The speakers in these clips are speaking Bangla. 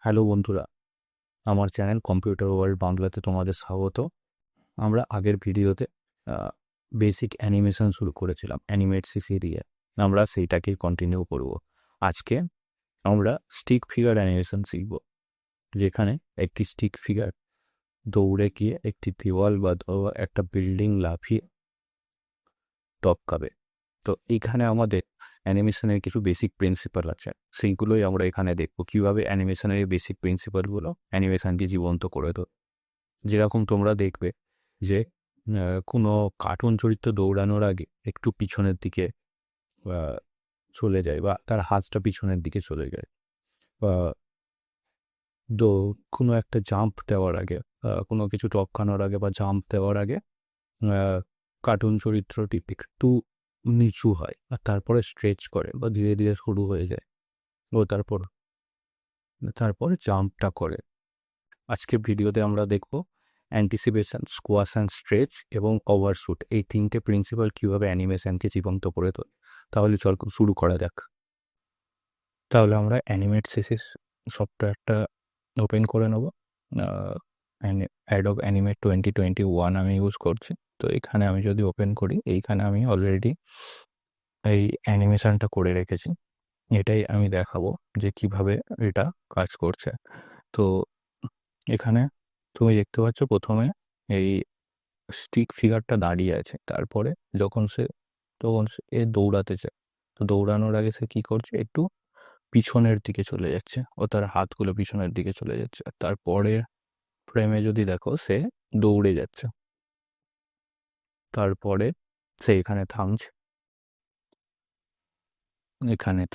হ্যালো বন্ধুরা, আমার চ্যানেল কম্পিউটার ওয়ার্ল্ড বাংলাতে তোমাদের স্বাগত। আমরা আগের ভিডিওতে বেসিক অ্যানিমেশন শুরু করেছিলাম, অ্যানিমেট সিসি দিয়ে। আমরা সেইটাকেই কন্টিনিউ করব। আজকে আমরা স্টিক ফিগার অ্যানিমেশন শিখব, যেখানে একটি স্টিক ফিগার দৌড়ে গিয়ে একটি দেওয়াল বা একটা বিল্ডিং লাফিয়ে টপকাবে। তো এইখানে আমাদের অ্যানিমেশনের কিছু বেসিক প্রিন্সিপাল আছে, সেইগুলোই আমরা এখানে দেখবো কীভাবে অ্যানিমেশনের এই বেসিক প্রিন্সিপালগুলো অ্যানিমেশনকে জীবন্ত করে তোলে। যেরকম তোমরা দেখবে যে কোনো কার্টুন চরিত্র দৌড়ানোর আগে একটু পিছনের দিকে আহ, চলে যায়, বা তার হাতটা পিছনের দিকে চলে যায়, বা দো কোনো একটা জাম্প দেওয়ার আগে, কোনো কিছু টপকানোর আগে বা জাম্প দেওয়ার আগে কার্টুন চরিত্রটি একটু নিচু হয় আর তারপরে স্ট্রেচ করে বা ধীরে ধীরে শুরু হয়ে যায়, ও তারপরে জাম্পটা করে। আজকের ভিডিওতে আমরা দেখব অ্যান্টিসিপেশন, স্কোয়াশ অ্যান্ড স্ট্রেচ এবং ওভারশুট, এই তিনটে প্রিন্সিপাল কীভাবে অ্যানিমেশনকে জীবন্ত করে তোলে। তাহলে চল শুরু করা যাক। তাহলে আমরা অ্যানিমেট সিসিস সফটওয়্যারটা ওপেন করে নেব। অ্যাডোব অ্যানিমেট 2021 আমি ইউজ করছি। তো এখানে আমি যদি ওপেন করি, এইখানে আমি অলরেডি এই অ্যানিমেশনটা করে রেখেছি। এটাই আমি দেখাবো যে কিভাবে এটা কাজ করছে। তো এখানে তুমি দেখতে পাচ্ছ প্রথমে এই স্টিক ফিগারটা দাঁড়িয়ে আছে, তারপরে তখন সে দৌড়াতে চায়। তো দৌড়ানোর আগে সে কি করছে, একটু পিছনের দিকে চলে যাচ্ছে, ও তার হাতগুলো পিছনের দিকে চলে যাচ্ছে। আর তারপরে ফ্রেমে যদি দেখো, সে দৌড়ে যাচ্ছে। তারপরে সে এখানে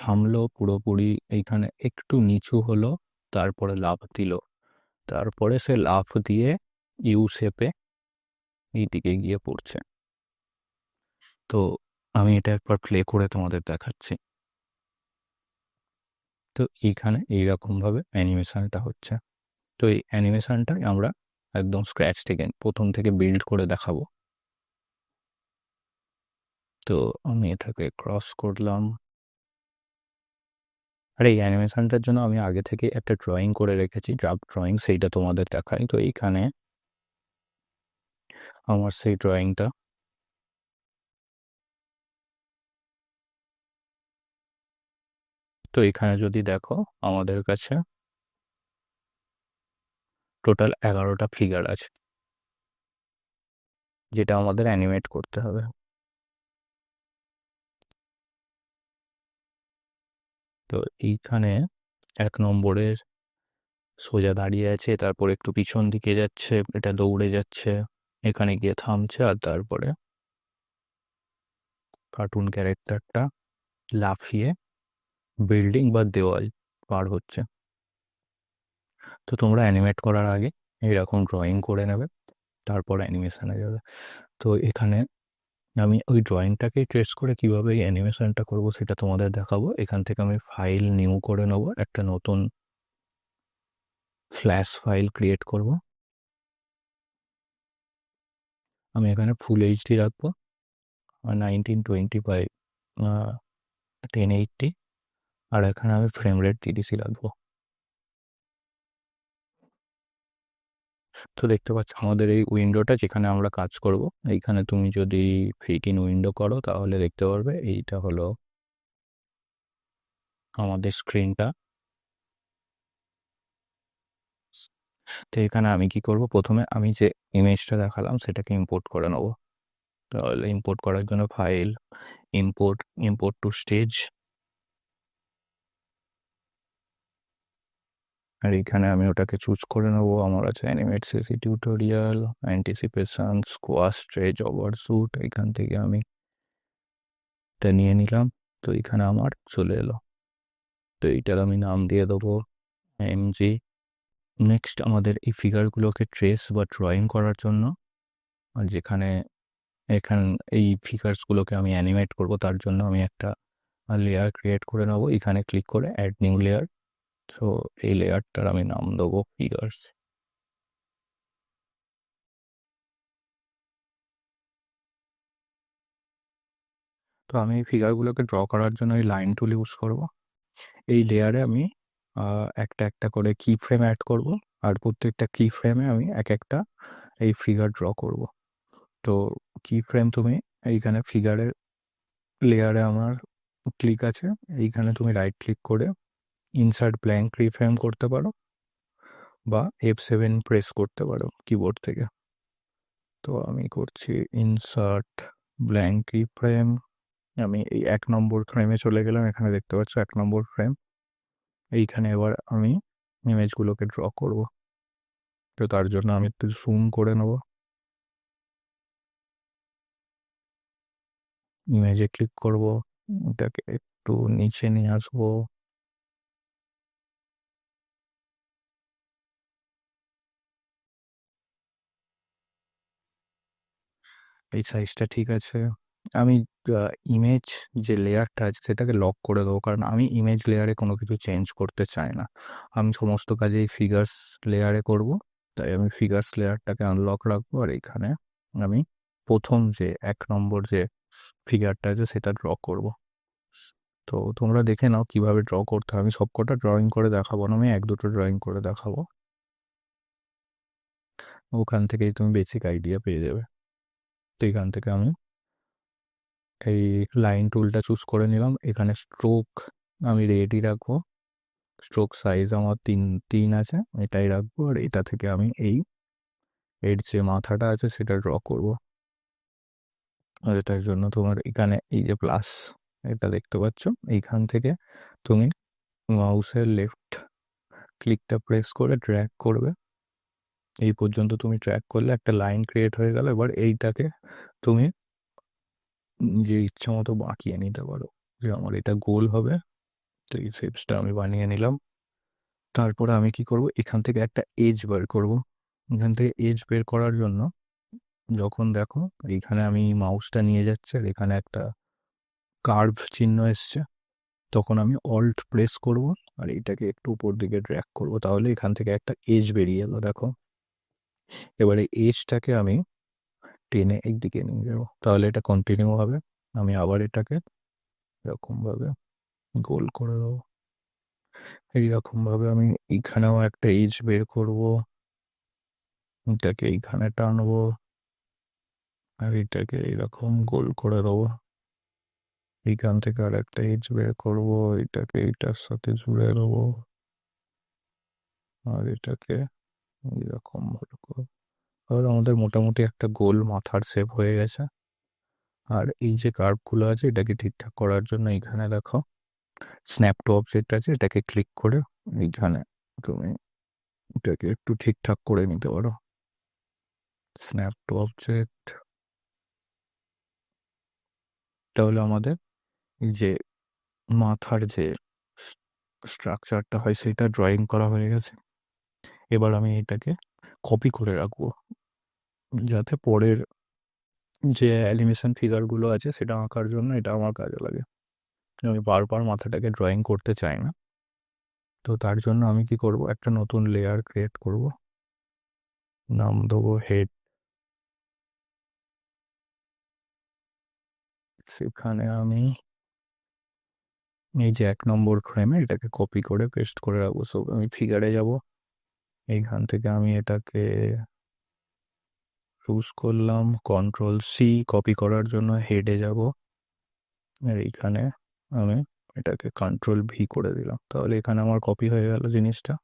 থামলো পুরোপুরি, এইখানে একটু নিচু হলো, তারপরে লাফ দিল, তারপরে সে লাফ দিয়ে ইউ শেপে এই দিকে গিয়ে পড়ছে। তো আমি এটা একবার প্লে করে তোমাদের দেখাচ্ছি। তো এইখানে এইরকমভাবে অ্যানিমেশনটা হচ্ছে। তো এই অ্যানিমেশনটাই আমরা একদম স্ক্র্যাচ থেকে প্রথম থেকে বিল্ড করে দেখাবো। তো আমি এটাকে ক্রস করলাম। আর এই অ্যানিমেশনটার জন্য আমি আগে থেকে একটা ড্রয়িং করে রেখেছি, ড্রাফট ড্রয়িং, সেইটা তোমাদের দেখাই। তো এইখানে আমার সেই ড্রয়িংটা, তো এখানে যদি দেখো আমাদের কাছে টোটাল 11টা ফিগার আছে, যেটা আমাদের অ্যানিমেট করতে হবে। তো এইখানে 1 নম্বরে সোজা দাঁড়িয়ে আছে, তারপর একটু পিছন দিকে যাচ্ছে, এটা দৌড়ে যাচ্ছে, এখানে গিয়ে থামছে, আর তারপরে কার্টুন ক্যারেক্টারটা লাফিয়ে বিল্ডিং বা দেওয়াল পার হচ্ছে। তো তোমরা অ্যানিমেট করার আগে এইরকম ড্রয়িং করে নেবে, তারপর অ্যানিমেশনে যাবে। তো এখানে আমি ওই ড্রয়িংটাকে ট্রেস করে কীভাবে এই অ্যানিমেশনটা করবো সেটা তোমাদের দেখাবো। এখান থেকে আমি ফাইল নিউ করে নেবো, একটা নতুন ফ্ল্যাশ ফাইল ক্রিয়েট করব। আমি এখানে ফুল এইচডি রাখবো, 1920 বাই 1080, আর এখানে আমি ফ্রেম রেট 30ই রাখবো। তো দেখতে পাচ্ছ আমাদের এই উইন্ডোটা, যেখানে আমরা কাজ করব। এইখানে তুমি যদি ফিট ইন উইন্ডো করো তাহলে দেখতে পারবে এইটা হলো আমাদের স্ক্রিনটা। তো এখানে আমি কি করব, প্রথমে আমি যে ইমেজটা দেখালাম সেটাকে ইম্পোর্ট করে নেব। তাহলে ইম্পোর্ট করার জন্য ফাইল, ইম্পোর্ট টু স্টেজ, আর এখানে আমি ওটাকে চুজ করে নেব। আমার আছে animate CC tutorial, anticipation, squash, stretch, overshoot. এখান থেকে আমি এটা নিয়ে নিলাম। তো এখানে আমার চলে এলো। তো এইটার আমি নাম দিয়ে দেবো এমজি। নেক্সট আমাদের এই ফিগারগুলোকে ট্রেস বা ড্রয়িং করার জন্য, আর এখানে এই ফিগার্সগুলোকে আমি অ্যানিমেট করব, তার জন্য আমি একটা লেয়ার ক্রিয়েট করে নেবো। এখানে ক্লিক করে অ্যাড নিউ লেয়ার। তো এই লেয়ারটার আমি নাম দেবো ফিগার্স। তো আমি এই ফিগারগুলোকে ড্র করার জন্য এই লাইন টুল ইউজ করব। এই লেয়ারে আমি একটা একটা করে কি ফ্রেম অ্যাড করব, আর প্রত্যেকটা কি ফ্রেমে আমি এক একটা এই ফিগার ড্র করব। তো কি ফ্রেম তুমি এইখানে ফিগারের লেয়ারে আমার ক্লিক আছে, এইখানে তুমি রাইট ক্লিক করে ইনসার্ট ব্ল্যাঙ্ক রিফ্রেম করতে পারো বা F7 প্রেস করতে পারো কিবোর্ড থেকে। তো আমি করছি ইনসার্ট ব্ল্যাঙ্ক রিফ্রেম। আমি এই 1 নম্বর ফ্রেমে চলে গেলাম, এখানে দেখতে পাচ্ছ 1 নম্বর ফ্রেম। এইখানে এবার আমি ইমেজগুলোকে ড্র করব। তো তার জন্য আমি একটু জুম করে নেব, ইমেজে ক্লিক করব, এটাকে একটু নিচে নিয়ে আসবো। এই সাইজটা ঠিক আছে। আমি ইমেজ যে লেয়ারটা আছে সেটাকে লক করে দেবো, কারণ আমি ইমেজ লেয়ারে কোনো কিছু চেঞ্জ করতে চাই না। আমি সমস্ত কাজেই ফিগার্স লেয়ারে করব, তাই আমি ফিগার্স লেয়ারটাকে আনলক রাখবো। আর এখানে আমি প্রথম যে 1 নম্বর যে ফিগারটা আছে সেটা ড্র করব। তো তোমরা দেখে নাও কিভাবে ড্র করতে হয়। আমি সবকটা ড্রয়িং করে দেখাবো না, আমি 1-2টো ড্রয়িং করে দেখাবো, ওখান থেকেই তুমি বেসিক আইডিয়া পেয়ে যাবে। তো এখান থেকে আমি এই লাইন টুলটা চুজ করে নিলাম। এখানে স্ট্রোক আমি রেডি রাখবো, স্ট্রোক সাইজ আমার 3 আছে, এটাই রাখবো। আর এটা থেকে আমি এর যে মাথাটা আছে সেটা ড্র করব। আর এটার জন্য তোমার এখানে এই যে প্লাস এটা দেখতে পাচ্ছ, এইখান থেকে তুমি মাউসের লেফট ক্লিকটা প্রেস করে ড্র্যাগ করবে। এই পর্যন্ত তুমি ড্র্যাগ করলে একটা লাইন ক্রিয়েট হয়ে গেল। এবার এইটাকে তুমি নিজের ইচ্ছা মতো বাঁকিয়ে নিতে পারো, যে আমার এটা গোল হবে। তো এই শেপসটা আমি বানিয়ে নিলাম। তারপরে আমি কি করব, এখান থেকে একটা এজ বের করব। এখান থেকে এজ বের করার জন্য যখন দেখো এইখানে আমি মাউসটা নিয়ে যাচ্ছি আর এখানে একটা কার্ভ চিহ্ন এসছে, তখন আমি অল্ট প্রেস করব আর এইটাকে একটু উপর দিকে ড্র্যাগ করব, তাহলে এখান থেকে একটা এজ বেরিয়ে এলো দেখো। এবারে এজটাকে আমি টেনে একদিকে নিয়ে যাবো, তাহলে এটা কন্টিনিউ হবে। আমি আবার এটাকে এরকম ভাবে গোল করে দেবো। এইরকম ভাবে আমি এইখানেও একটা এজ বের করব, এটাকে এইখানে টানবো আর এটাকে এরকম গোল করে দেবো। এইখান থেকে আর একটা এজ বের করবো, এটাকে এইটার সাথে জুড়ে দেবো আর এটাকে এরকম ভাবে করবো। আর আমাদের মোটামুটি একটা গোল মাথার শেপ হয়ে গেছে। আর এই যে কার্ভগুলো আছে এটাকে ঠিকঠাক করার জন্য এখানে দেখো স্ন্যাপ টু অবজেক্ট আছে, এটাকে ক্লিক করে এইখানে তুমি এটাকে একটু ঠিকঠাক করে নিতে পারো। স্ন্যাপ টু অবজেক্ট, তাহলে আমাদের এই যে মাথার যে স্ট্রাকচারটা হয় সেটা ড্রয়িং করা হয়ে গেছে। এবার আমি এটাকে কপি করে রাখবো, যাতে পরের যে অ্যানিমেশন ফিগারগুলো আছে সেটা আঁকার জন্য এটা আমার কাজে লাগে। আমি বারবার মাথাটাকে ড্রয়িং করতে চাই না। তো তার জন্য আমি কি করব, একটা নতুন লেয়ার ক্রিয়েট করব, নাম দেবো হেড। সেখানে আমি এই যে 1 নম্বর ফ্রেমে এটাকে কপি করে পেস্ট করে রাখবো। সো আমি ফিগারে যাব, এইখান থেকে আমি এটাকে চুজ করলাম, Ctrl+C কপি করার জন্য হেডে যাব। আর এইখানে আমি এটাকে Ctrl+V করে দিলাম, তাহলে এখানে আমার কপি হয়ে গেল জিনিসটা।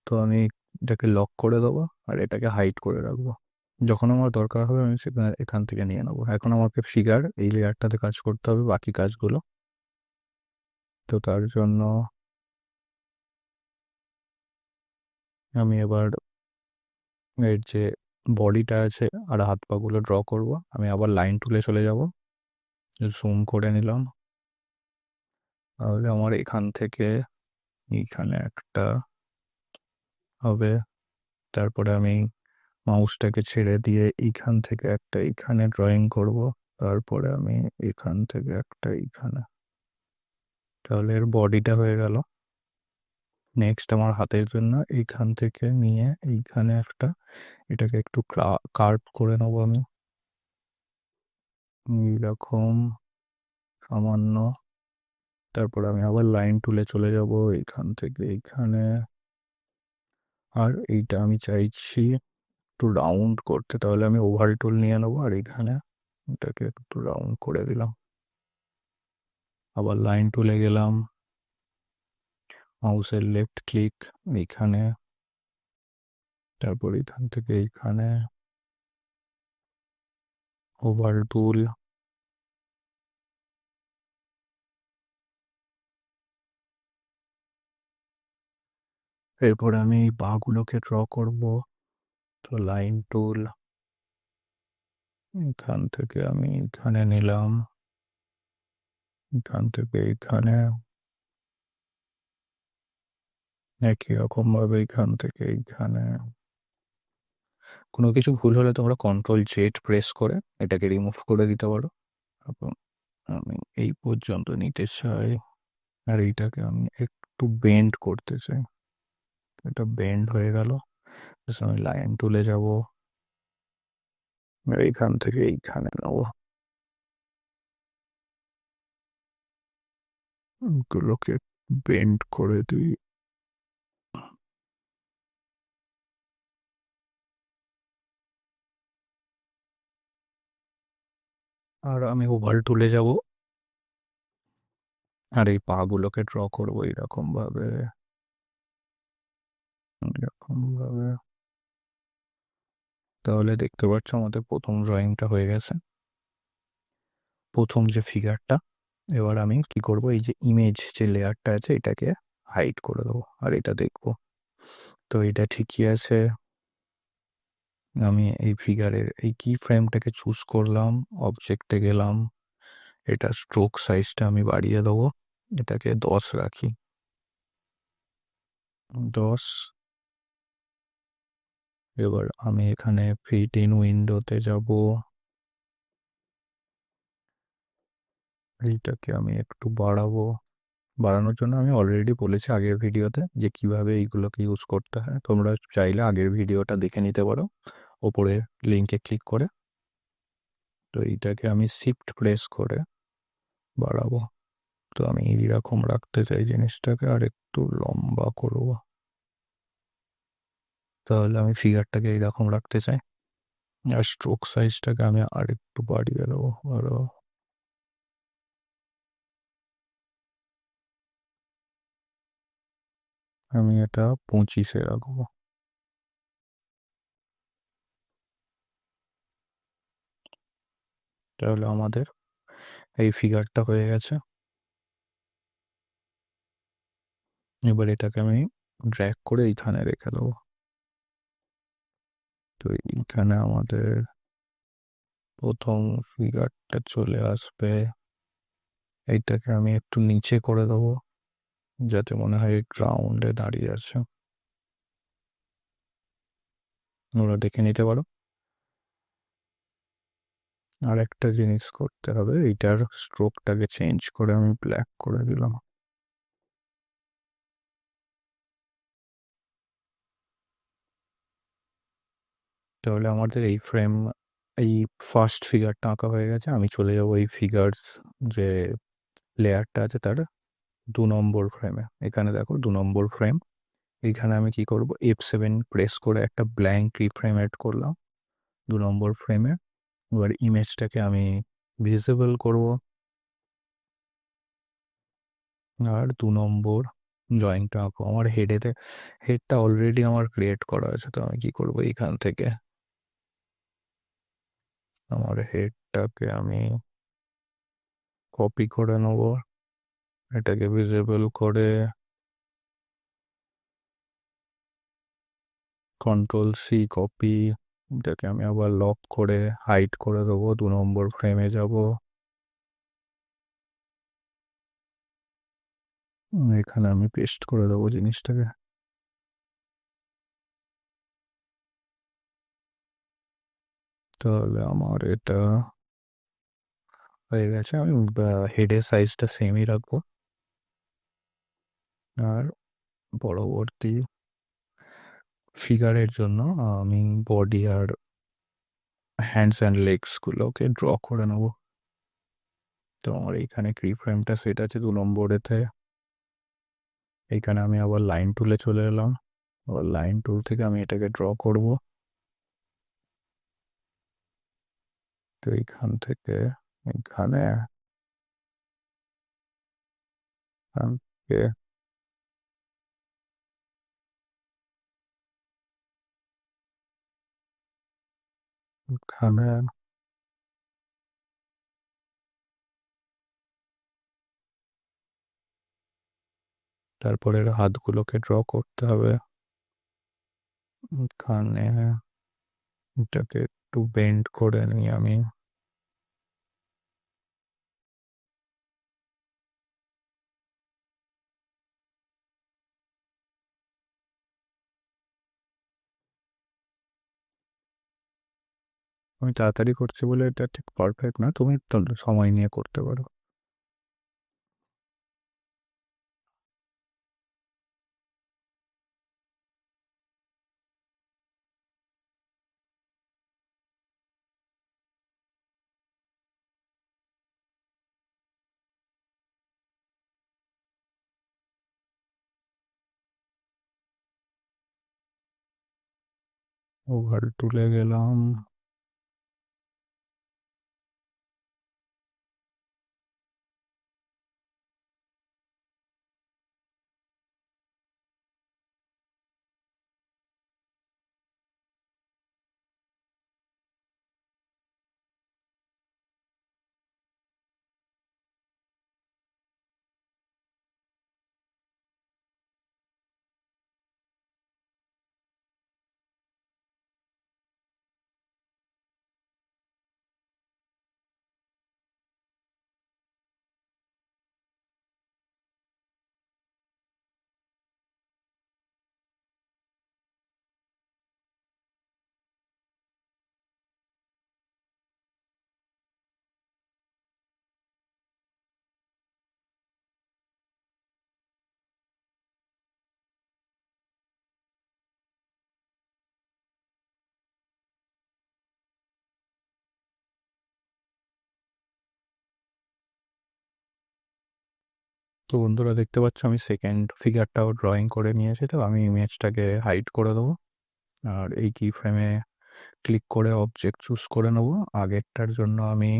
তো আমি এটাকে লক করে দেবো আর এটাকে হাইড করে রাখবো। যখন আমার দরকার হবে আমি সেখানে এখান থেকে নিয়ে নেবো। এখন আমাকে ফিগার এই লেয়ারটাতে কাজ করতে হবে বাকি কাজগুলো। তো তার জন্য আমি এবার এর যে বডিটা আছে আর হাত পাগুলো ড্র করব। আমি আবার লাইন টুলে চলে যাব, জুম করে নিলাম, তাহলে আমার এখান থেকে এইখানে একটা হবে। তারপরে আমি মাউসটাকে ছেড়ে দিয়ে এইখান থেকে একটা এইখানে ড্রয়িং করব, তারপরে আমি এখান থেকে একটা এইখানে, তাহলে এর বডিটা হয়ে গেল। নেক্সট আমার হাতের জন্য এইখান থেকে নিয়ে এইখানে একটা এটাকে একটু কার্ভ করে নেবো আমি এইরকম সামান্য। তারপর আমি আবার লাইন টুলে চলে যাব এখান থেকে এখানে। আর এইটা আমি চাইছি একটু রাউন্ড করতে, তাহলে আমি ওভাল টুল নিয়ে নেবো আর এখানে এটাকে একটু রাউন্ড করে দিলাম। আবার লাইন টুলে গেলাম, মাউসের লেফট ক্লিক এইখানে, তারপর এখান থেকে এইখানে ওভাল টুল, এরপর আমি এই পাগুলোকে ড্র করব। তো লাইন টুল এখান থেকে আমি এখানে নিলাম, এখান থেকে এখানে, একই রকম ভাবে এখান থেকে এইখানে। কোনো কিছু ভুল হলে তোমরা কন্ট্রোল জেড প্রেস করে এটাকে রিমুভ করে দিতে পারো। এবং আমি এই পর্যন্ত নিতে চাই, আর এইটাকে আমি একটু বেন্ড করতে চাই। এটা বেন্ড হয়ে গেল, আমি লাইন তুলে যাব, এইখান থেকে এইখানে নেবো, গুলোকে বেন্ড করে দিই। আর আমি ওভাল তুলে যাব, আর এই পা গুলোকে ড্র করবো এরকম ভাবে, এরকম ভাবে। তাহলে দেখতে পাচ্ছ আমাদের প্রথম ড্রয়িংটা হয়ে গেছে, প্রথম যে ফিগারটা। এবার আমি কি করব, এই যে ইমেজ যে লেয়ারটা আছে এটাকে হাইড করে দেবো, আর এটা দেখবো। তো এটা ঠিকই আছে। আমি এই ফিগারের এই কি ফ্রেমটাকে চুজ করলাম, অবজেক্টে গেলাম, এটা স্ট্রোক সাইজটা আমি বাড়িয়ে দেবো, এটাকে 10 রাখি, 10। এবার আমি এখানে ফিট ইন উইন্ডোতে যাব, এইটাকে আমি একটু বাড়াবো। বাড়ানোর জন্য আমি অলরেডি বলেছি আগের ভিডিওতে যে কিভাবে এইগুলোকে ইউজ করতে হয়, তোমরা চাইলে আগের ভিডিওটা দেখে নিতে পারো ওপরের লিঙ্কে ক্লিক করে। তো এইটাকে আমি শিফট প্রেস করে বাড়াবো। তো আমি এইরকম রাখতে চাই জিনিসটাকে, আর একটু লম্বা করব, তাহলে আমি ফিগারটাকে এইরকম রাখতে চাই। আর স্ট্রোক সাইজটাকে আমি আর একটু বাড়িয়ে দেবো আরো, আমি এটা 25-এ রাখবো। তাহলে আমাদের এই ফিগারটা হয়ে গেছে। এবার এটাকে আমি ড্র্যাগ করে এইখানে রেখে দেবো। তো এইখানে আমাদের প্রথম ফিগারটা চলে আসবে, এইটাকে আমি একটু নিচে করে দেবো যাতে মনে হয় গ্রাউন্ডে দাঁড়িয়ে আছে, ওরা দেখে নিতে পারো। আর একটা জিনিস করতে হবে, এইটার স্ট্রোকটাকে চেঞ্জ করে আমি ব্ল্যাক করে দিলাম। তাহলে আমাদের এই ফ্রেম, এই ফার্স্ট ফিগারটা আঁকা হয়ে গেছে। আমি চলে যাবো এই ফিগার্স যে লেয়ারটা আছে তার 2 নম্বর ফ্রেমে। এখানে দেখো 2 নম্বর ফ্রেম, এইখানে আমি কি করব, F7 প্রেস করে একটা ব্ল্যাঙ্ক ফ্রেম অ্যাড করলাম 2 নম্বর ফ্রেমে। এবার ইমেজটাকে আমি ভিজিবল করব, আর 2 নম্বর ড্রয়িংটা আঁকবো। আমার হেডটা অলরেডি আমার ক্রিয়েট করা আছে, তো আমি কি করব, এইখান থেকে আমার হেডটাকে আমি কপি করে নেব, এটাকে ভিজিবল করে Ctrl+C কপি, এটাকে আমি আবার লক করে হাইড করে দেবো, 2 নম্বর ফ্রেমে যাব, এখানে আমি পেস্ট করে দেবো জিনিসটাকে। তাহলে আমার এটা হয়ে গেছে। আমি হেডের সাইজটা সেমই রাখবো, আর পরবর্তী ফিগারের জন্য আমি বডি আর হ্যান্ডস অ্যান্ড লেগসগুলোকে ড্র করে নেব। তো আমার এইখানে কি ফ্রেমটা সেট আছে 2 নম্বরেতে। এইখানে আমি আবার লাইন টুলে চলে এলাম। আবার লাইন টুল থেকে আমি এটাকে ড্র করব। তো এইখান থেকে এখানে এখান থেকে এখানে তারপরে এর হাতগুলোকে ড্র করতে হবে। এখানে এটাকে একটু বেন্ড করে নিই আমি। আমি তাড়াতাড়ি করছি বলে এটা ঠিক পারফেক্ট না, তুমি তো সময় নিয়ে করতে পারো। ওভার তুলে গেলাম। তো বন্ধুরা দেখতে পাচ্ছ আমি সেকেন্ড ফিগারটাও ড্রয়িং করে নিয়েছি। তো আমি ইমেজটাকে হাইড করে দেবো। আর এই কি ফ্রেমে ক্লিক করে অবজেক্ট চুজ করে নেব। আগেরটার জন্য আমি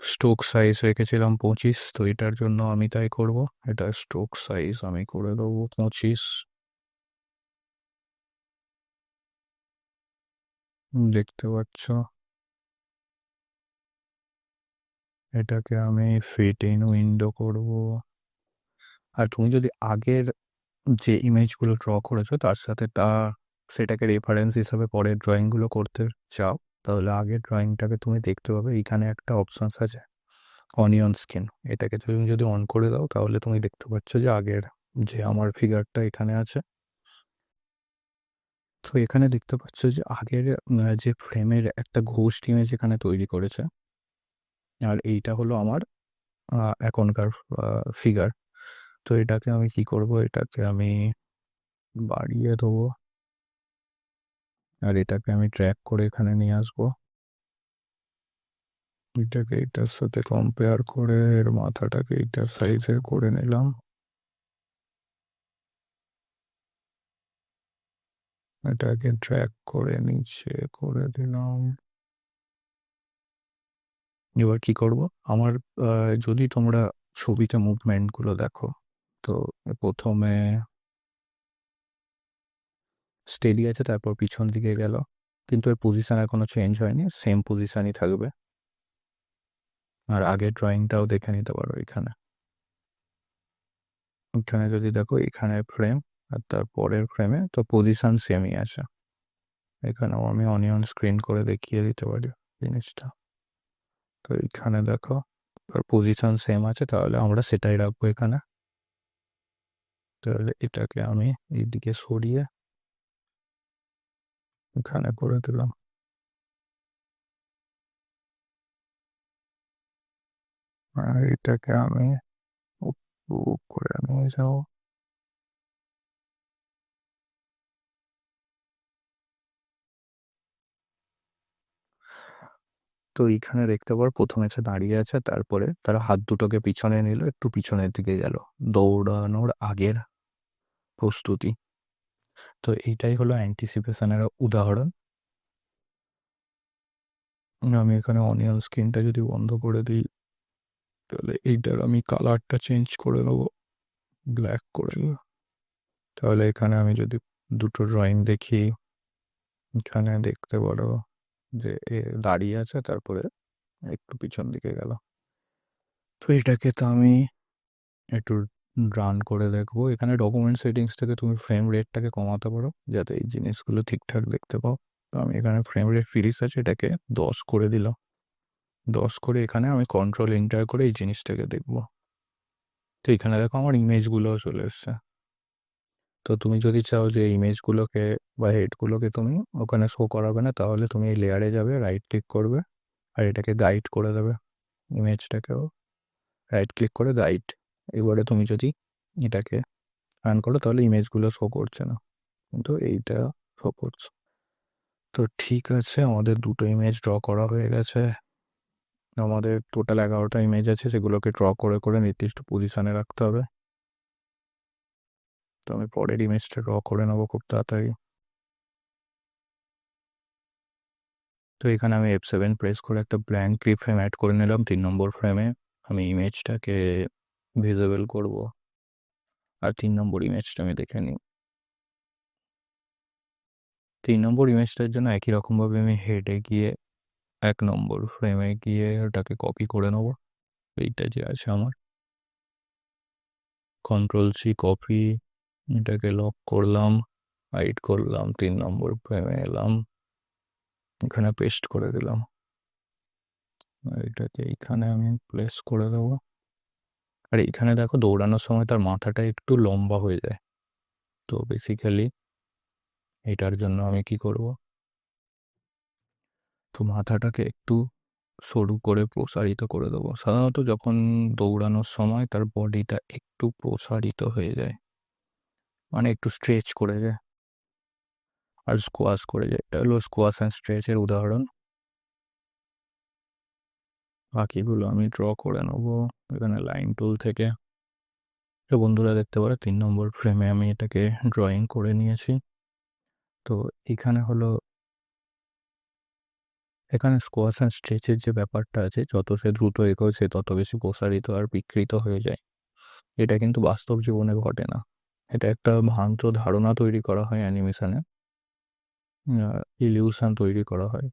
স্ট্রোক সাইজ রেখেছিলাম 25, তো এটার জন্য আমি তাই করব। এটা স্ট্রোক সাইজ আমি করে দেবো 25। দেখতে পাচ্ছ এটাকে আমি ফিট ইন উইন্ডো করব। আর তুমি যদি আগের যে ইমেজগুলো ড্র করেছো তার সাথে সেটাকে রেফারেন্স হিসাবে পরের ড্রয়িংগুলো করতে চাও, তাহলে আগের ড্রয়িংটাকে তুমি দেখতে পাবে। এইখানে একটা অপশানস আছে অনিয়ন স্কিন, এটাকে তুমি যদি অন করে দাও তাহলে তুমি দেখতে পাচ্ছ যে আগের যে আমার ফিগারটা এখানে আছে। তো এখানে দেখতে পাচ্ছ যে আগের যে ফ্রেমের একটা ঘোস্ট ইমেজ এখানে তৈরি করেছে। আর এইটা হলো আমার এখনকার ফিগার। তো এটাকে আমি কি করব, এটাকে আমি বাড়িয়ে দেবো। আর এটাকে আমি ট্র্যাক করে এখানে নিয়ে আসবো। এটাকে এটার সাথে কম্পেয়ার করে এর মাথাটাকে এটার সাইজের করে নিলাম। এটাকে ট্র্যাক করে নিচে করে দিলাম। এবার কি করব, আমার যদি তোমরা ছবিতে মুভমেন্টগুলো দেখো, তো প্রথমে স্টেডি আছে, তারপর পিছন দিকে গেল, কিন্তু এর পজিশন আর কোনো চেঞ্জ হয়নি, সেম পজিশনই থাকবে। আর আগের ড্রয়িংটাও দেখে নিতে পারো এখানে। এখানে যদি দেখো এখানে ফ্রেম আর তার পরের ফ্রেমে তো পজিশন সেমই আছে। এখানেও আমি অনিয়ন স্ক্রিন করে দেখিয়ে দিতে পারি জিনিসটা। তো এখানে দেখো পজিশন সেম আছে, তাহলে আমরা সেটাই রাখবো এখানে। তাহলে এটাকে আমি এইদিকে সরিয়ে এখানে করে দিলাম। আর এটাকে আমি উপর করে নিয়ে যাও। তো এইখানে দেখতে পারো প্রথমে সে দাঁড়িয়ে আছে, তারপরে তারা হাত দুটোকে পিছনে নিল, একটু পিছনের দিকে গেল, দৌড়ানোর আগের প্রস্তুতি। তো এইটাই হলো অ্যান্টিসিপেশনের উদাহরণ। আমি এখানে অনিয়ন স্কিনটা যদি বন্ধ করে দিই, তাহলে এইটার আমি কালারটা চেঞ্জ করে নেবো, ব্ল্যাক করে নেবো। তাহলে এখানে আমি যদি দুটো ড্রয়িং দেখি, এখানে দেখতে পারো যে এ দাঁড়িয়ে আছে, তারপরে একটু পিছন দিকে গেল। তো এটাকে তো আমি একটু রান করে দেখবো। এখানে ডকুমেন্ট সেটিংস থেকে তুমি ফ্রেম রেটটাকে কমাতে পারো যাতে এই জিনিসগুলো ঠিকঠাক দেখতে পাও। তো আমি এখানে ফ্রেম রেট 30 আছে, এটাকে 10 করে দিলাম। 10 করে এখানে আমি কন্ট্রোল এন্টার করে এই জিনিসটাকে দেখবো। তো এখানে দেখো আমার ইমেজগুলোও চলে এসছে। তো তুমি যদি চাও যে ইমেজগুলোকে বা হেডগুলোকে তুমি ওখানে শো করাবে না, তাহলে তুমি এই লেয়ারে যাবে, রাইট ক্লিক করবে আর এটাকে গাইড করে দেবে। ইমেজটাকেও রাইট ক্লিক করে গাইড। এবারে তুমি যদি এটাকে রান করো তাহলে ইমেজগুলো শো করছে না, কিন্তু এইটা শো করছে। তো ঠিক আছে, আমাদের দুটো ইমেজ ড্র করা হয়ে গেছে। আমাদের টোটাল 11টা ইমেজ আছে, সেগুলোকে ড্র করে করে নির্দিষ্ট পজিশনে রাখতে হবে। তো আমি পরের ইমেজটা ড্র করে নেবো খুব তাড়াতাড়ি। তো এখানে আমি F7 প্রেস করে একটা ব্ল্যাঙ্ক কি ফ্রেম অ্যাড করে নিলাম 3 নম্বর ফ্রেমে। আমি ইমেজটাকে ভিজিবল করব, আর 3 নম্বর ইমেজটা আমি দেখে নিই। 3 নম্বর ইমেজটার জন্য একই রকমভাবে আমি হেডে গিয়ে 1 নম্বর ফ্রেমে গিয়ে ওটাকে কপি করে নেব। এইটা যে আছে আমার, Ctrl+C কপি, এটাকে লক করলাম, হাইড করলাম, 3 নম্বর ফ্রেমে এলাম, এখানে পেস্ট করে দিলাম। এটাকে এইখানে আমি প্লেস করে দেবো। আর এইখানে দেখো দৌড়ানোর সময় তার মাথাটা একটু লম্বা হয়ে যায়। তো বেসিক্যালি এটার জন্য আমি কি করব, তো মাথাটাকে একটু সরু করে প্রসারিত করে দেবো। সাধারণত যখন দৌড়ানোর সময় তার বডিটা একটু প্রসারিত হয়ে যায়, মানে একটু স্ট্রেচ করে যায় আর স্কোয়াশ করে যায়। এটা হলো স্কোয়াশ অ্যান্ড স্ট্রেচের উদাহরণ। বাকিগুলো আমি ড্র করে নেবো এখানে লাইন টুল থেকে। তো বন্ধুরা দেখতে পারো 3 নম্বর ফ্রেমে আমি এটাকে ড্রয়িং করে নিয়েছি। তো এখানে হলো, এখানে স্কোয়াশ অ্যান্ড স্ট্রেচের যে ব্যাপারটা আছে, যত সে দ্রুত এগোয় সে তত বেশি প্রসারিত আর বিকৃত হয়ে যায়। এটা কিন্তু বাস্তব জীবনে ঘটে না, এটা একটা ভ্রান্ত ধারণা তৈরি করা হয় অ্যানিমেশনে, ইলিউশন তৈরি করা হয়।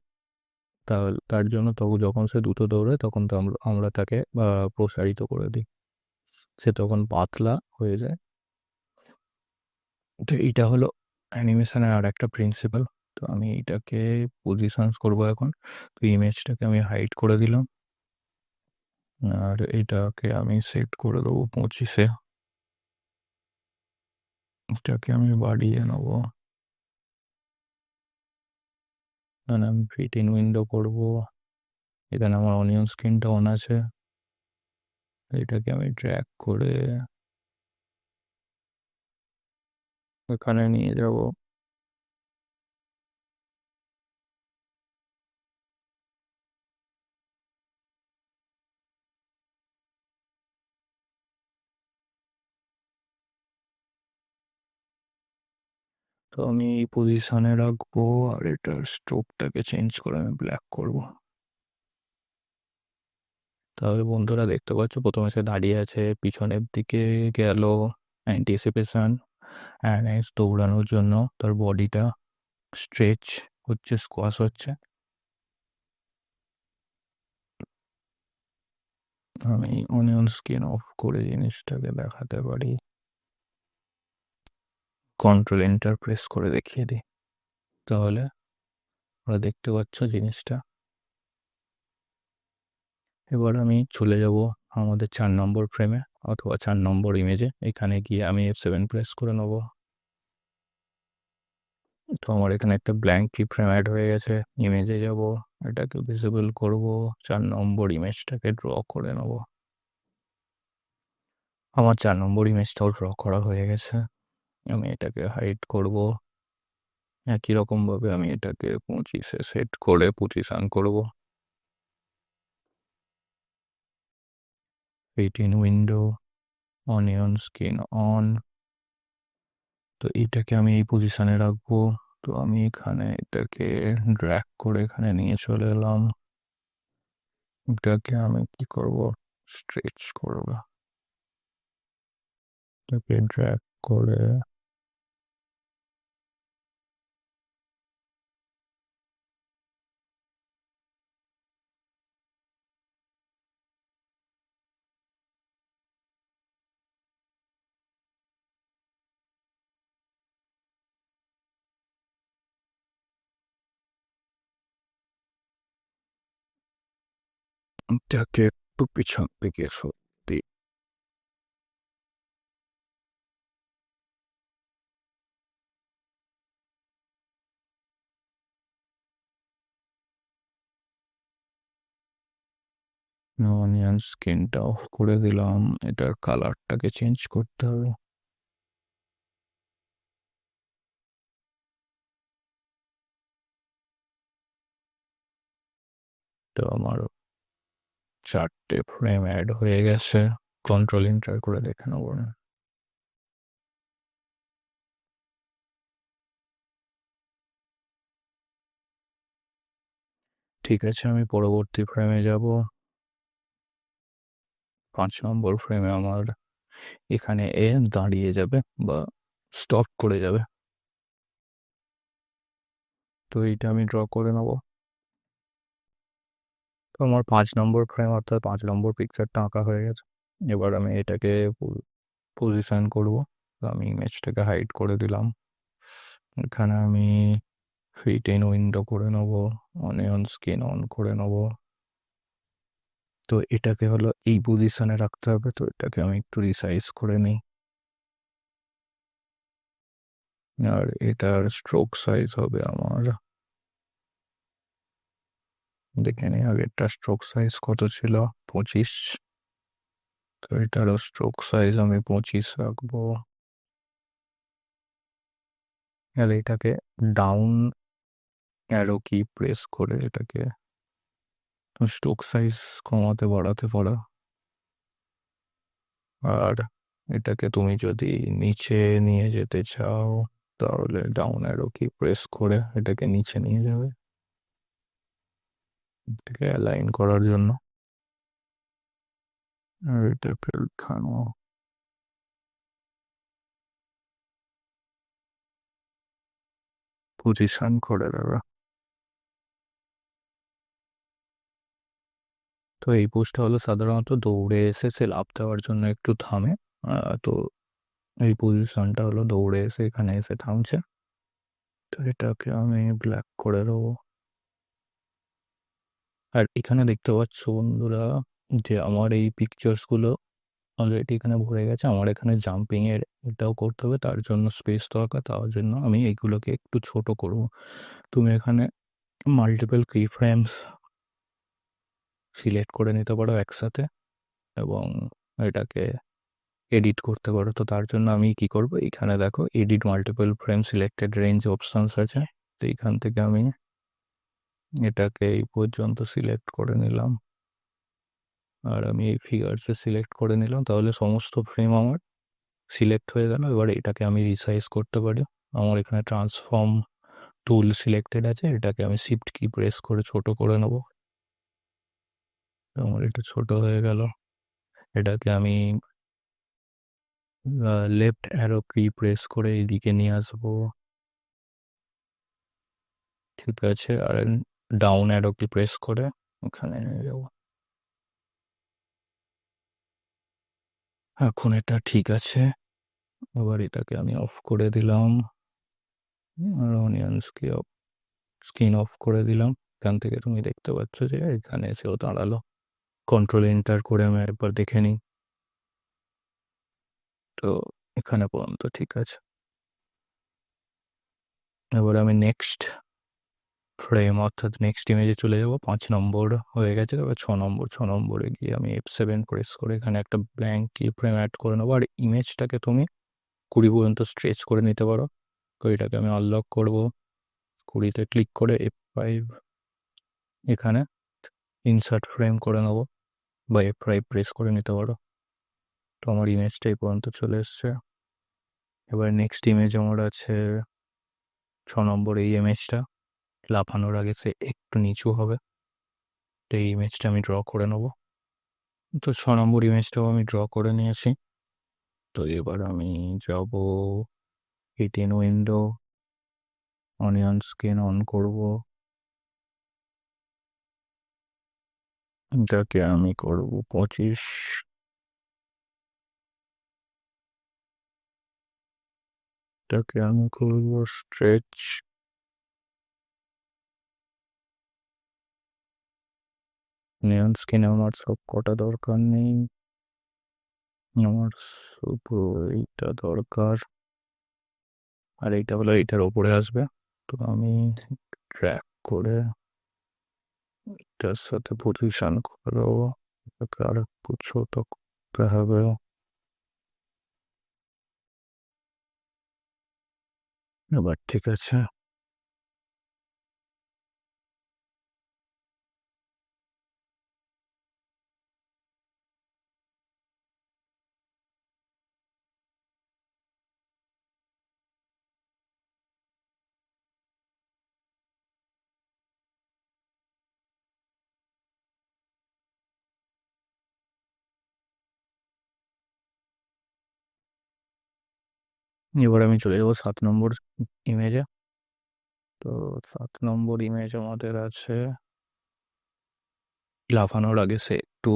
তার জন্য তখন যখন সে দ্রুত দৌড়ায় তখন তো আমরা তাকে প্রসারিত করে দিই, সে তখন পাতলা হয়ে যায়। তো এইটা হলো অ্যানিমেশনের আর একটা প্রিন্সিপাল। তো আমি এটাকে পজিশন করবো এখন। তো ইমেজটাকে আমি হাইড করে দিলাম, আর এটাকে আমি সেট করে দেবো 25-এ। এটাকে আমি বাড়িয়ে নেবো, আমি ফিট ইন উইন্ডো করবো। এখানে আমার অনিয়ন স্ক্রিনটা অন আছে, এটাকে আমি ড্র্যাগ করে এখানে নিয়ে যাব। তো আমি এই পজিশনে রাখবো, আর এটার স্ট্রোকটাকে চেঞ্জ করে আমি ব্ল্যাক করব। তাহলে বন্ধুরা দেখতে পাচ্ছ প্রথমে সে দাঁড়িয়ে আছে, পিছনের দিকে গেল, অ্যান্টিসিপেশন অ্যান্ড দৌড়ানোর জন্য তার বডিটা স্ট্রেচ হচ্ছে, স্কোয়াশ হচ্ছে। আমি অনিয়ন স্কিন অফ করে জিনিসটাকে দেখাতে পারি, কন্ট্রোল এন্টার প্রেস করে দেখিয়ে দিই, তাহলে ওরা দেখতে পাচ্ছ জিনিসটা। এবার আমি চলে যাব আমাদের 4 নম্বর ফ্রেমে অথবা 4 নম্বর ইমেজে। এখানে গিয়ে আমি F7 প্রেস করে নেব। তো আমার এখানে একটা ব্ল্যাঙ্ক কি ফ্রেম অ্যাড হয়ে গেছে। ইমেজে যাব, এটাকে ভিজিবল করব, 4 নম্বর ইমেজটাকে ড্র করে নেব। আমার 4 নম্বর ইমেজটাও ড্র করা হয়ে গেছে। আমি এটাকে হাইড করব। একই রকমভাবে আমি এটাকে 25-এ সেট করে পজিশন করব। 18 উইন্ডো, অনিয়ন স্কিন অন। তো এটাকে আমি এই পজিশনে রাখবো। তো আমি এখানে এটাকে ড্র্যাগ করে এখানে নিয়ে চলে এলাম। এটাকে আমি কি করব, স্ট্রেচ করব, এটাকে ড্র্যাগ করে এটাকে একটু পিছন দিকে সত্যি। অনিয়ন স্কিনটা অফ করে দিলাম, এটার কালারটাকে চেঞ্জ করতে হবে। তো আমার 4টে ফ্রেম অ্যাড হয়ে গেছে। কন্ট্রোল এন্টার করে দেখে নেবো না। ঠিক আছে, আমি পরবর্তী ফ্রেমে যাব। 5 নম্বর ফ্রেমে আমার এখানে এ দাঁড়িয়ে যাবে বা স্টপ করে যাবে। তো এইটা আমি ড্র করে নেব। তো আমার 5 নম্বর ফ্রেম অর্থাৎ 5 নম্বর পিকচারটা আঁকা হয়ে গেছে। এবার আমি এটাকে পজিশন করব। তো আমি ইমেজটাকে হাইড করে দিলাম। এখানে আমি ফিট ইন উইন্ডো করে নেব, অনিয়ন স্কিন অন করে নেব। তো এটাকে হলো এই পজিশনে রাখতে হবে। তো এটাকে আমি একটু রিসাইজ করে নিই। আর এটার স্ট্রোক সাইজ হবে আমার, দেখে নিই আগেরটা স্ট্রোক সাইজ কত ছিল, 25। তো এটারও স্ট্রোক সাইজ আমি 25 রাখবো। আর এটাকে ডাউন অ্যারো কি প্রেস করে এটাকে স্ট্রোক সাইজ কমাতে বাড়াতে পারো। আর এটাকে তুমি যদি নিচে নিয়ে যেতে চাও তাহলে ডাউন অ্যারো কি প্রেস করে এটাকে নিচে নিয়ে যাবে, এটাকে অ্যালাইন করার জন্য। আর এটাকে খানো পজিশন করে দেবে। তো এই পোস্টটা হলো সাধারণত দৌড়ে এসে সে লাফ দেওয়ার জন্য একটু থামে। তো এই পজিশনটা হলো দৌড়ে এসে এখানে এসে থামছে। তো এটাকে আমি ব্ল্যাক করে দেবো। আর এখানে দেখতে পাচ্ছ বন্ধুরা যে আমার এই পিকচার্সগুলো অলরেডি এখানে ভরে গেছে। আমার এখানে জাম্পিং এর এটাও করতে হবে, তার জন্য স্পেস দরকার। তার জন্য আমি এইগুলোকে একটু ছোট করব। তুমি এখানে মাল্টিপল কি ফ্রেমস সিলেক্ট করে নিতে পারো একসাথে এবং এটাকে এডিট করতে পারো। তো তার জন্য আমি কি করব, এখানে দেখো edit multiple frame selected range options আছে। তো এইখান থেকে আমি এটাকে এই পর্যন্ত সিলেক্ট করে নিলাম। আর আমি এই ফিগার্সে সিলেক্ট করে নিলাম, তাহলে সমস্ত ফ্রেম আমার সিলেক্ট হয়ে গেল। এবার এটাকে আমি রিসাইজ করতে পারি। আমার এখানে ট্রান্সফর্ম টুল সিলেক্টেড আছে, এটাকে আমি শিফট কি প্রেস করে ছোট করে নেব। আমার এটা ছোট হয়ে গেল। এটাকে আমি লেফট অ্যারো কি প্রেস করে এইদিকে নিয়ে আসবো। ঠিক আছে, আর ডাউন অ্যারো কি প্রেস করে ওখানে নিয়ে যাবো। এখন এটা ঠিক আছে। আবার এটাকে আমি অফ করে দিলাম। আর অনিয়ন্সকে স্ক্রিন অফ করে দিলাম। এখান থেকে তুমি দেখতে পাচ্ছ যে এখানে এসেও দাঁড়ালো। কন্ট্রোল এন্টার করে আমি একবার দেখে নিই। তো এখানে পর্যন্ত ঠিক আছে। এবার আমি নেক্সট ফ্রেম অর্থাৎ নেক্সট ইমেজে চলে যাব। 5 নম্বর হয়ে গেছে, এবার 6 নম্বরে গিয়ে আমি F7 প্রেস করে এখানে একটা ব্ল্যাঙ্ক কি ফ্রেম অ্যাড করে নেবো। আর ইমেজটাকে তুমি 20 পর্যন্ত স্ট্রেচ করে নিতে পারো। তো এটাকে আমি আনলক করবো। 20তে ক্লিক করে F5 এখানে ইনসার্ট ফ্রেম করে নেবো বা F5 প্রেস করে নিতে পারো। তো আমার ইমেজটা এই পর্যন্ত চলে এসছে। এবার নেক্সট ইমেজ আমার আছে 6 নম্বর এই ইমেজটা। লাফানোর আগে সে একটু নিচু হবে। তো এই ইমেজটা আমি ড্র করে নেব। তো 6 নম্বর ইমেজটাও আমি ড্র করে নিয়েছি। তো এবার আমি যাব hit-in window, onion skin on করব। এটাকে আমি করব 25। এটাকে আমি করব স্ট্রেচ। নিয়ন স্কিনে আমার সব কটা দরকার নেই, আমার শুধু এইটা দরকার। আর এইটা হলো এইটার ওপরে আসবে। তো আমি ড্র্যাগ করে এটার সাথে পজিশন করে দেবো। এটাকে আর একটু ছোট করতে হবে। এবার ঠিক আছে। এবার আমি চলে যাবো 7 নম্বর ইমেজে। তো 7 নম্বর ইমেজ আমাদের আছে লাফানোর আগে সে একটু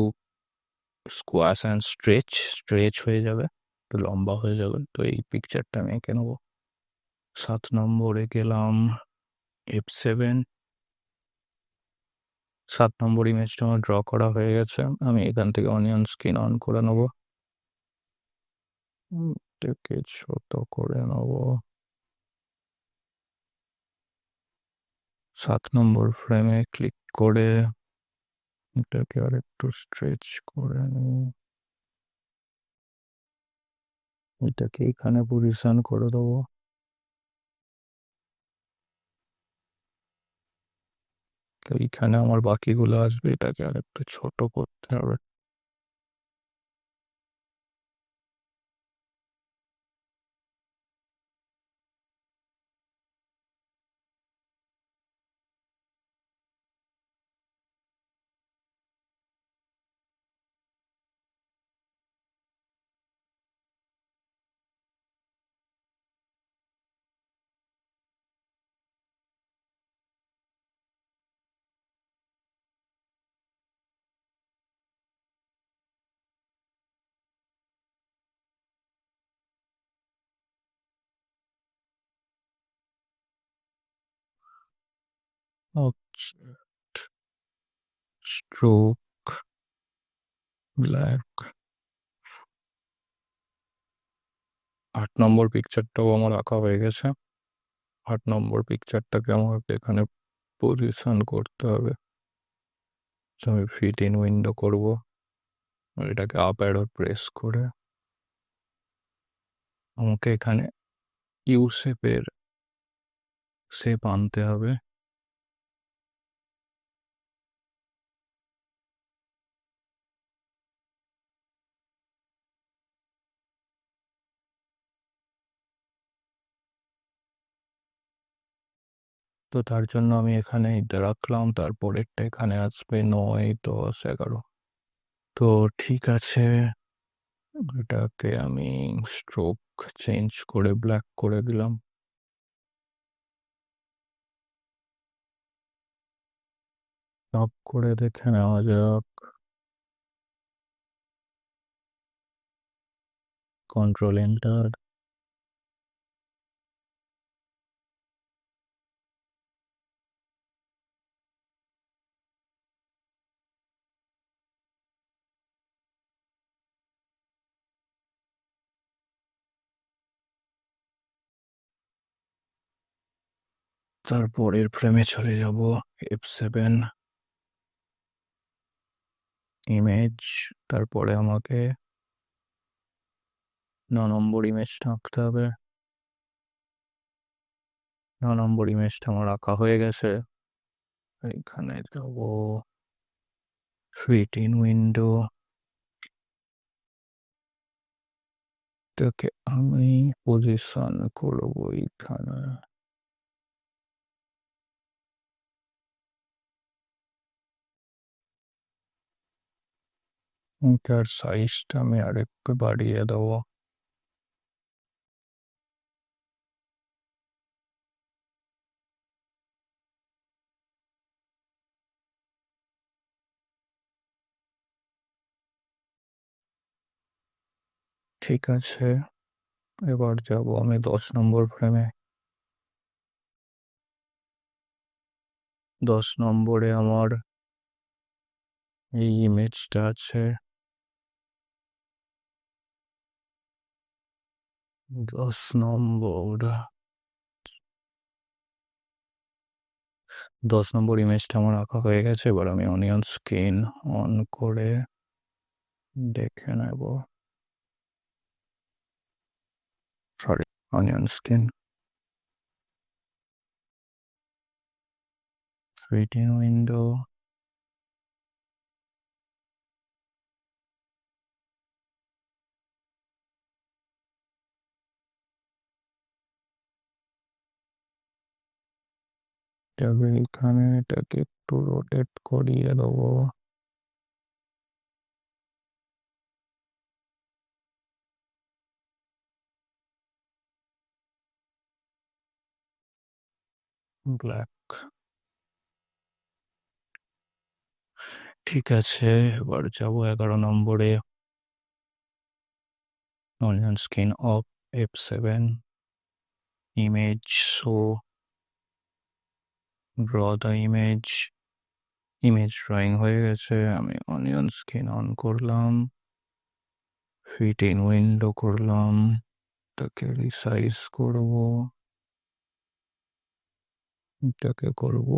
স্কোয়াশ অ্যান্ড স্ট্রেচ হয়ে যাবে, একটু লম্বা হয়ে যাবে। তো এই পিকচারটা আমি এঁকে নেবো। 7 নম্বরে গেলাম F7। 7 নম্বর ইমেজটা আমার ড্র করা হয়ে গেছে। আমি এখান থেকে অনিয়ন স্কিন অন করে নেবো। এটাকে ছোট করে নেবো। 7 নম্বর ফ্রেমে ক্লিক করে এটাকে আর একটু স্ট্রেচ করে নিই। এটাকে এখানে পজিশন করে দেবো। তো এইখানে আমার বাকিগুলো আসবে, এটাকে আর একটু ছোট করতে হবে। Stroke black. 8 নম্বর পিকচারটাও আমার আঁকা হয়ে গেছে। 8 নম্বর পিকচারটাকে আমাকে এখানে পজিশন করতে হবে। আমি ফিট ইন উইন্ডো করবো। এটাকে আপ অ্যারো প্রেস করে আমাকে এখানে ইউ শেপের শেপ আনতে হবে। তো তার জন্য আমি এখানে এটা রাখলাম, তারপরেরটা এখানে আসবে 9, 10, 11। তো ঠিক আছে, এটাকে আমি স্ট্রোক চেঞ্জ করে ব্ল্যাক করে দিলাম। সব করে দেখে নেওয়া যাক। Control enter. তারপরের ফ্রেমে চলে যাব F7 ইমেজ। তারপরে আমাকে 9 নম্বর ইমেজটা আঁকতে হবে। 9 নম্বর ইমেজটা আমার আঁকা হয়ে গেছে। এখানে যাব ফিট ইন উইন্ডো, এটাকে আমি পজিশন করবো এইখানে। এটার সাইজটা আমি আরেকটু বাড়িয়ে দেবো। ঠিক আছে, এবার যাব আমি 10 নম্বর ফ্রেমে। 10 নম্বরে আমার এই ইমেজটা আছে। 10 নম্বর 10 নম্বর ইমেজটা আমার আঁকা হয়ে গেছে। এবার আমি অনিয়ন স্কিন অন করে দেখে নেব। Sorry, onion skin 3D window. তবে এখানে এটাকে একটু রোটেট করিয়ে দেবো। ব্ল্যাক। ঠিক আছে, এবার যাব 11 নম্বরে। Onion skin of, F7, image show, draw the image drawing হয়ে গেছে। আমি অনিয়ন স্কিন অন করলাম, ফিট ইন উইন্ডো করলাম, এটাকে রিসাইজ করব, এটাকে করব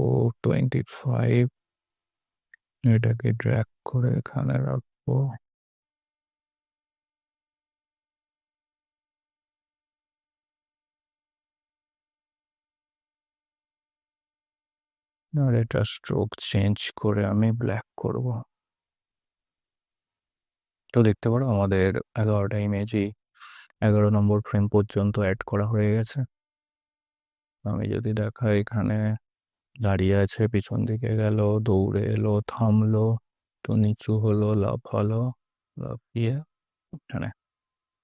25, এটাকে ড্র্যাগ করে এখানে রাখবো। আর এটা স্ট্রোক চেঞ্জ করে আমি ব্ল্যাক করব। তো দেখতে পারো আমাদের 11টা ইমেজই 11 নম্বর ফ্রেম পর্যন্ত অ্যাড করা হয়ে গেছে। আমি যদি দেখাই, এখানে দাঁড়িয়ে আছে, পিছন দিকে গেল, দৌড়ে এলো, থামলো, তো নিচু হলো, লাফালো, লাফিয়ে এখানে।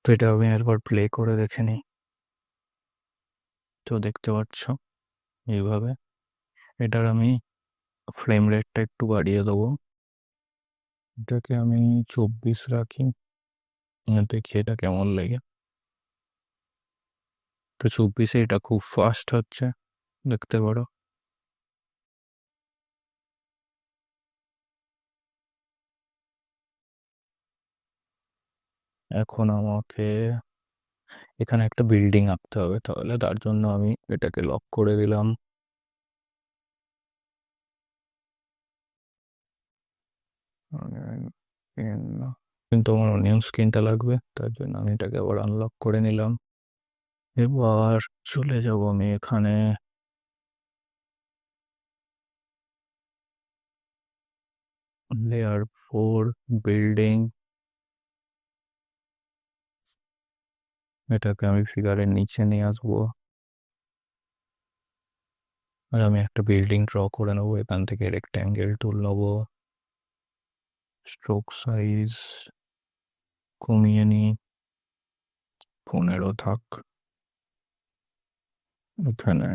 তো এটা আমি একবার প্লে করে দেখে নিই। তো দেখতে পাচ্ছ এইভাবে। এটার আমি ফ্রেম রেটটা একটু বাড়িয়ে দেবো, এটাকে আমি 24 রাখি, দেখি এটা কেমন লাগে। তো 24-এ এটা খুব ফাস্ট হচ্ছে, দেখতে পারো। এখন আমাকে এখানে একটা বিল্ডিং আঁকতে হবে, তাহলে তার জন্য আমি এটাকে লক করে দিলাম। কিন্তু আমার অনিয়ন স্কিনটা লাগবে, তার জন্য আমি এটাকে আবার আনলক করে নিলাম। এবার চলে যাব আমি এখানে লেয়ার 4 বিল্ডিং, এটাকে আমি ফিগারের নিচে নিয়ে আসবো। আর আমি একটা বিল্ডিং ড্র করে নেবো। এখান থেকে রেক্ট্যাঙ্গেল টুল নেবো, স্ট্রোক সাইজ কমিয়ে নিই, 15 থাক। এখানে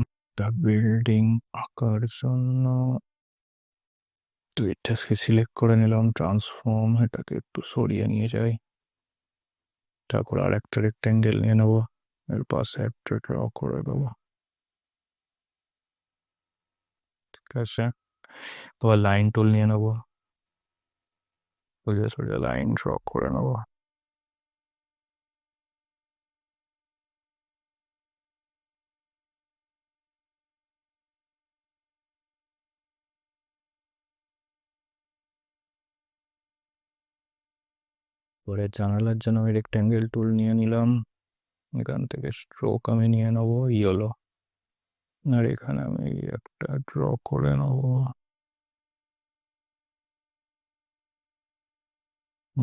একটা বিল্ডিং আঁকার জন্য তো এটাকে সিলেক্ট করে নিলাম, ট্রান্সফর্ম, এটাকে একটু সরিয়ে নিয়ে যাই। তারপর আর একটা রেক্ট্যাঙ্গেল নিয়ে নেবো, এর পাশে একটা ড্র করে দেবো। ঠিক আছে, তো লাইন টুল নিয়ে নেবো, সোজা সোজা লাইন ড্র করে নেবো। পরে জানালার জন্য আমি রেক্ট্যাঙ্গেল টুল নিয়ে নিলাম, এখান থেকে স্ট্রোক আমি নিয়ে নেবো ইয়েলো, আর এখানে আমি একটা ড্র করে নেবো।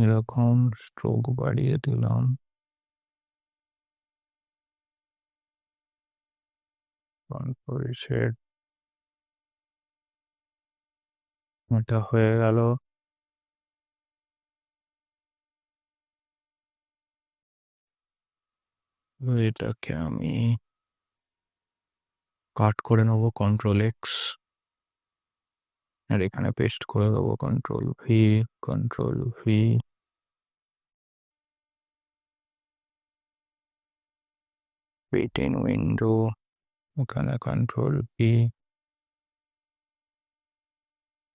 এরকম স্ট্রোক বাড়িয়ে দিলাম। পরিচ্ছেদ এটা হয়ে গেল। এটাকে আমি কাট করে নেবো Ctrl+X, আর এখানে পেস্ট করে দেবো Ctrl+V, Ctrl+V। Pet in window, এখানে Ctrl+V,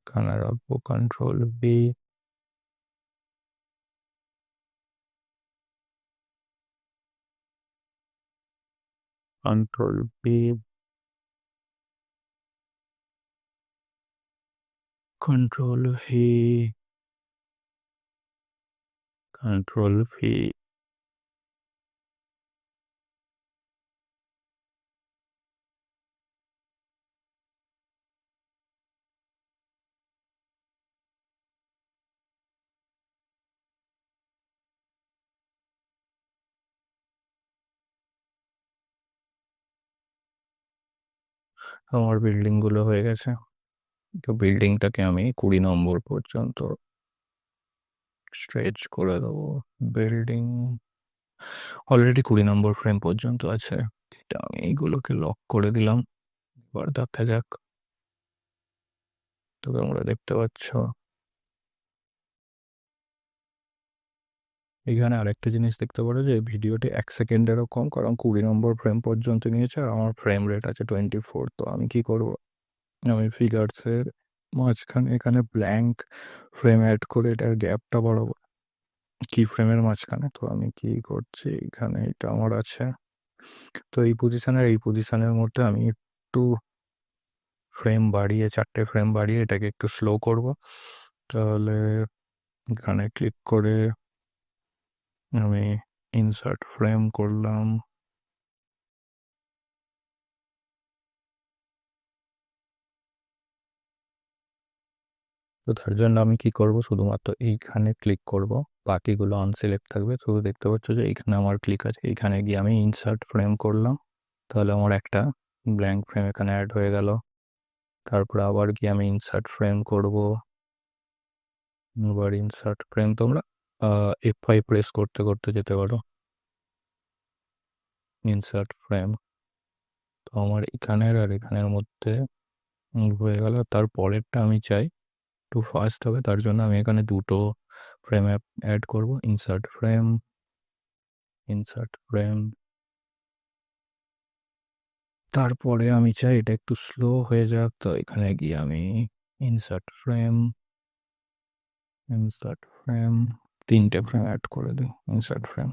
এখানে রাখবো Ctrl+V। Ctrl+V, Ctrl+V, Ctrl+V। আমার বিল্ডিং গুলো হয়ে গেছে। তো বিল্ডিংটাকে আমি 20 নম্বর পর্যন্ত স্ট্রেচ করে দেবো। বিল্ডিং অলরেডি 20 নম্বর ফ্রেম পর্যন্ত আছে। এটা আমি এইগুলোকে লক করে দিলাম। এবার দেখা যাক। তো তোমরা দেখতে পাচ্ছ এখানে আরেকটা জিনিস দেখতে পারো যে ভিডিওটি 1 সেকেন্ডেরও কম, কারণ 20 নম্বর ফ্রেম পর্যন্ত নিয়েছে আর আমার ফ্রেম রেট আছে 24। তো আমি কি করব, আমি ফিগার্সের মাঝখানে এখানে ব্ল্যাঙ্ক ফ্রেম অ্যাড করে এটার গ্যাপটা বাড়াবো কি ফ্রেমের মাঝখানে। তো আমি কি করছি, এখানে এটা আমার আছে। তো এই পজিশনের মধ্যে আমি একটু ফ্রেম বাড়িয়ে 4টে ফ্রেম বাড়িয়ে এটাকে একটু স্লো করব। তাহলে এখানে ক্লিক করে আমি ইনসার্ট ফ্রেম করলাম। তো তার জন্য আমি কি করব, শুধুমাত্র এইখানে ক্লিক করব, বাকিগুলো আনসিলেক্ট থাকবে। শুধু দেখতে পাচ্ছ যে এইখানে আমার ক্লিক আছে, এইখানে গিয়ে আমি ইনসার্ট ফ্রেম করলাম। তাহলে আমার একটা ব্ল্যাঙ্ক ফ্রেম এখানে অ্যাড হয়ে গেল। তারপর আবার গিয়ে আমি ইনসার্ট ফ্রেম করব। আবার ইনসার্ট ফ্রেম, তোমরা F5 প্রেস করতে করতে যেতে পারো। ইনসার্ট ফ্রেম, তো আমার এখানের আর এখানের মধ্যে হয়ে গেল। তার পরেরটা আমি চাই একটু ফাস্ট হবে, তার জন্য আমি এখানে দুটো ফ্রেম অ্যাড করব। Insert frame, insert frame. তারপরে আমি চাই এটা একটু স্লো হয়ে যাক, তো এখানে গিয়ে আমি ইনসার্ট ফ্রেম, ইনসার্ট ফ্রেম, 3টে ফ্রেম অ্যাড করে দিই। ইনসার্ট ফ্রেম,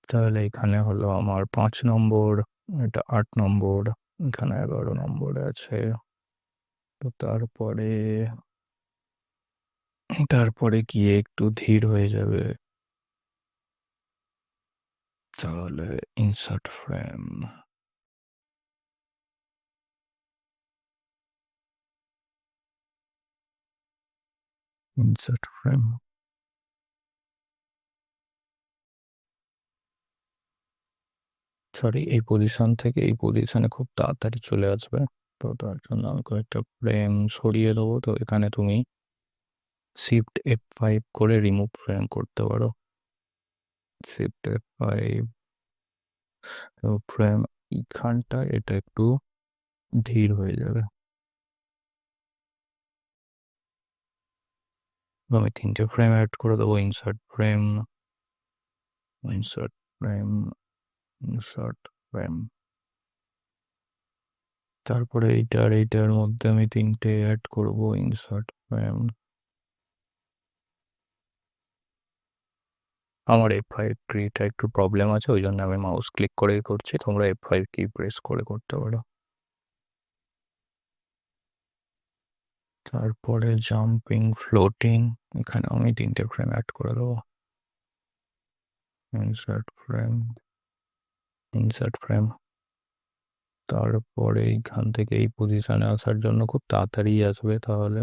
তাহলে এখানে হলো আমার 5 নম্বর, এটা 8 নম্বর, এখানে 11 নম্বরে আছে। তো তারপরে তারপরে গিয়ে একটু ধীর হয়ে যাবে। তাহলে insert frame, insert frame. Sorry, এই পজিশন থেকে এই পজিশনে খুব তাড়াতাড়ি চলে আসবে। তো তার জন্য আমি কয়েকটা ফ্রেম সরিয়ে দেবো। তো এখানে তুমি শিফট F5 করে রিমুভ ফ্রেম করতে পারো। শিফট F5, তো ফ্রেম এইখানটা এটা একটু ধীর হয়ে যাবে। আমি 3টে ফ্রেম অ্যাড করে দেবো। Insert frame, insert frame, insert frame. তারপরে এইটার মধ্যে আমি 3টে অ্যাড করব। Insert frame. আমার F5 কিটা একটু প্রবলেম আছে, ওই জন্য আমি মাউস ক্লিক করেই করছি। তোমরা F5 কি প্রেস করে করতে পারো। তারপরে জাম্পিং ফ্লোটিং, এখানে আমি 3টে ফ্রেম অ্যাড করে দেবো। Insert frame, insert frame. তারপরে এইখান থেকে এই পজিশনে আসার জন্য খুব তাড়াতাড়ি আসবে। তাহলে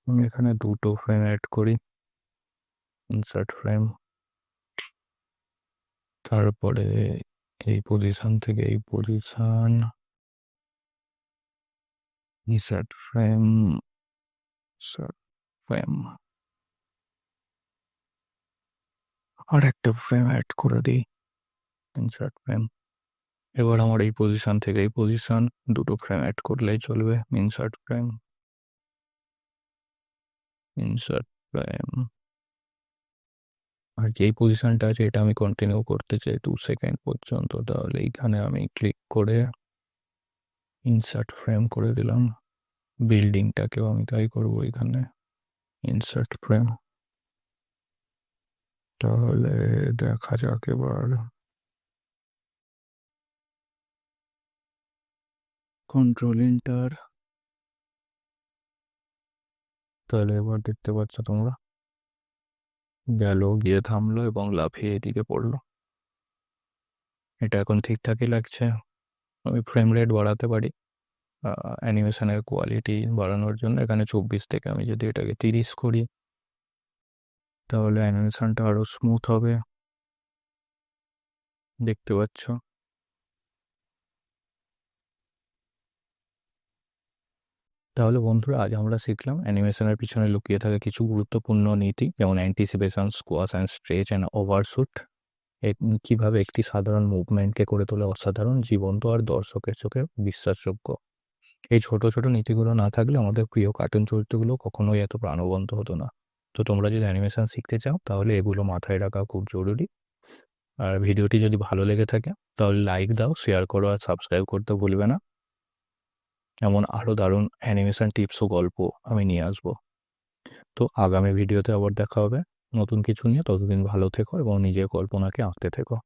আমি এখানে দুটো ফ্রেম অ্যাড করি, ইনসার্ট ফ্রেম, তারপরে এই পজিশন থেকে এই position, insert frame, insert frame, আর একটা ফ্রেম অ্যাড করে দিই, ইনসার্ট ফ্রেম। এবার আমার এই পজিশন থেকে এই পজিশন দুটো ফ্রেম অ্যাড করলেই চলবে, ইনসার্ট ফ্রেম, ইনসার্ট ফ্রেম। আর যেই পজিশনটা আছে এটা আমি কন্টিনিউ করতে চাই 2 সেকেন্ড পর্যন্ত, তাহলে এইখানে আমি ক্লিক করে ইনসার্ট ফ্রেম করে দিলাম। বিল্ডিংটাকেও আমি তাই করবো, এখানে ইনসার্ট ফ্রেম। তাহলে দেখা যাক এবার কন্ট্রোল এন্টার। তাহলে এবার দেখতে পাচ্ছ তোমরা, গেল, গিয়ে থামলো এবং লাফিয়ে এদিকে পড়লো। এটা এখন ঠিকঠাকই লাগছে। আমি ফ্রেম রেট বাড়াতে পারি অ্যানিমেশনের কোয়ালিটি বাড়ানোর জন্য। এখানে 24 থেকে আমি যদি এটাকে 30 করি তাহলে অ্যানিমেশনটা আরও স্মুথ হবে, দেখতে পাচ্ছ। তাহলে বন্ধুরা, আজ আমরা শিখলাম অ্যানিমেশনের পিছনে লুকিয়ে থাকা কিছু গুরুত্বপূর্ণ নীতি, যেমন anticipation, squash and stretch and overshoot. কীভাবে একটি সাধারণ মুভমেন্টকে করে তোলে অসাধারণ, জীবন্ত আর দর্শকের চোখে বিশ্বাসযোগ্য। এই ছোট ছোট নীতিগুলো না থাকলে আমাদের প্রিয় কার্টুন চরিত্রগুলো কখনোই এত প্রাণবন্ত হতো না। তো তোমরা যদি অ্যানিমেশন শিখতে চাও তাহলে এগুলো মাথায় রাখা খুব জরুরি। আর ভিডিওটি যদি ভালো লেগে থাকে তাহলে লাইক দাও, শেয়ার করো আর সাবস্ক্রাইব করতে ভুলবে না। এমন আরও দারুণ অ্যানিমেশন টিপস ও গল্প আমি নিয়ে আসবো। তো আগামী ভিডিওতে আবার দেখা হবে নতুন কিছু নিয়ে। ততদিন ভালো থেকো এবং নিজের কল্পনাকে আঁকতে থেকো।